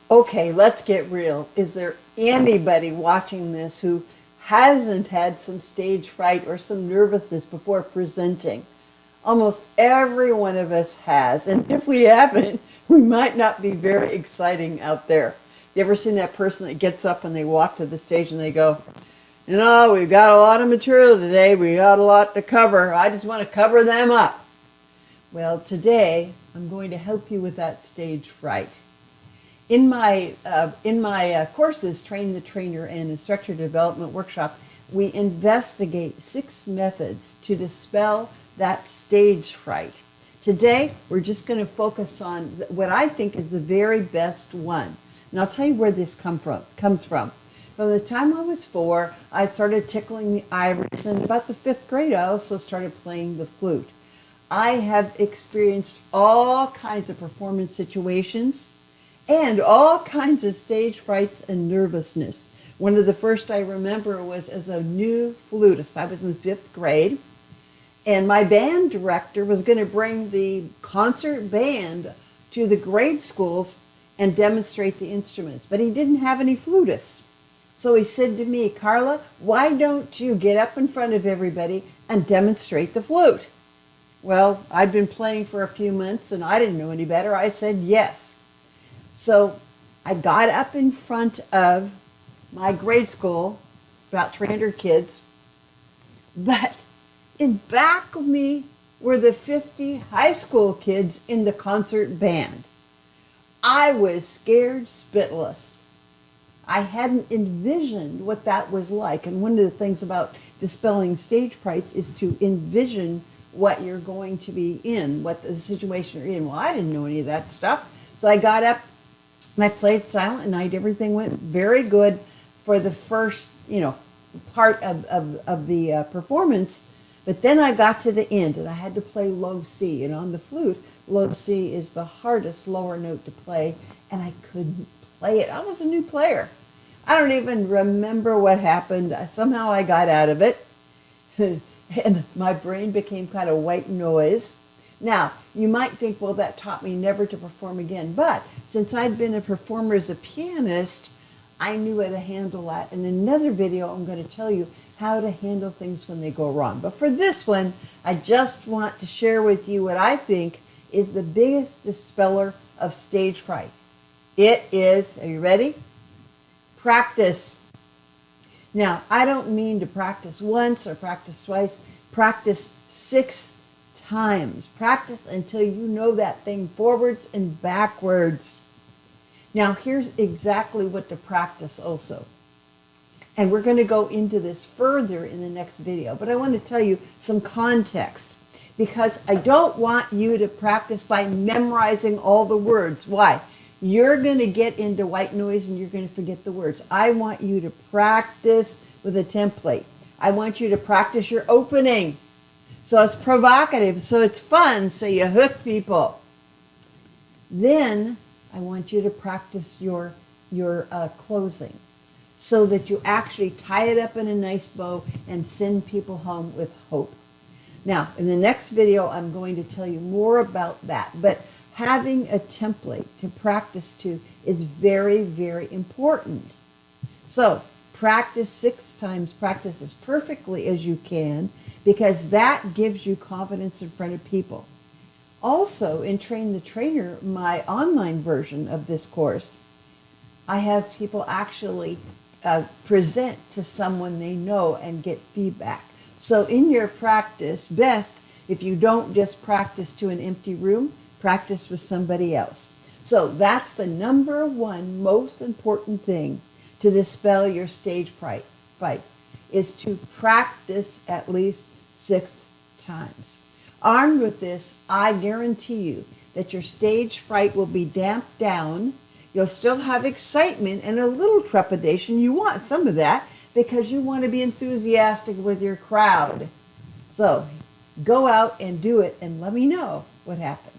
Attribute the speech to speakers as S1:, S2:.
S1: Okay, let's get real. Is there anybody watching this who hasn't had some stage fright or some nervousness before presenting? Almost every one of us has. And if we haven't, we might not be very exciting out there. You ever seen that person that gets up and they walk to the stage and they go, we've got a lot of material today. We got a lot to cover. I just want to cover them up. Well, today I'm going to help you with that stage fright. In my courses, Train the Trainer and Instructor Development Workshop, we investigate 6 methods to dispel that stage fright. Today, we're just going to focus on what I think is the very best one. And I'll tell you where this comes from. From the time I was 4, I started tickling the ivories, and about the 5th grade, I also started playing the flute. I have experienced all kinds of performance situations and all kinds of stage frights and nervousness. One of the first I remember was as a new flutist. I was in the 5th grade, and my band director was going to bring the concert band to the grade schools and demonstrate the instruments, but he didn't have any flutists. So he said to me, "Carla, why don't you get up in front of everybody and demonstrate the flute?" Well, I'd been playing for a few months and I didn't know any better. I said yes. So I got up in front of my grade school, about 300 kids, but in back of me were the 50 high school kids in the concert band. I was scared spitless. I hadn't envisioned what that was like. And one of the things about dispelling stage frights is to envision what you're going to be in, what the situation you're in. Well, I didn't know any of that stuff. So I got up and I played Silent Night. Everything went very good for the first, part of the performance. But then I got to the end and I had to play low C. And on the flute, low C is the hardest lower note to play. And I couldn't play it. I was a new player. I don't even remember what happened. Somehow I got out of it. And my brain became kind of white noise. Now, you might think, well, that taught me never to perform again. But since I'd been a performer as a pianist, I knew how to handle that. In another video, I'm going to tell you how to handle things when they go wrong. But for this one, I just want to share with you what I think is the biggest dispeller of stage fright. It is, are you ready? Practice. Now, I don't mean to practice once or practice twice. Practice 6 times. Practice until you know that thing forwards and backwards. Now, here's exactly what to practice also. And we're going to go into this further in the next video. But I want to tell you some context, because I don't want you to practice by memorizing all the words. Why? You're going to get into white noise and you're going to forget the words. I want you to practice with a template. I want you to practice your opening, so it's provocative, so it's fun, so you hook people. Then I want you to practice your closing, so that you actually tie it up in a nice bow and send people home with hope. Now, in the next video, I'm going to tell you more about that. But having a template to practice to is very, very important. So practice 6 times, practice as perfectly as you can, because that gives you confidence in front of people. Also, in Train the Trainer, my online version of this course, I have people actually present to someone they know and get feedback. So in your practice, best if you don't just practice to an empty room, practice with somebody else. So that's the #1 most important thing to dispel your stage fright, is to practice at least 6 times. Armed with this, I guarantee you that your stage fright will be damped down. You'll still have excitement and a little trepidation. You want some of that because you want to be enthusiastic with your crowd. So go out and do it and let me know what happens.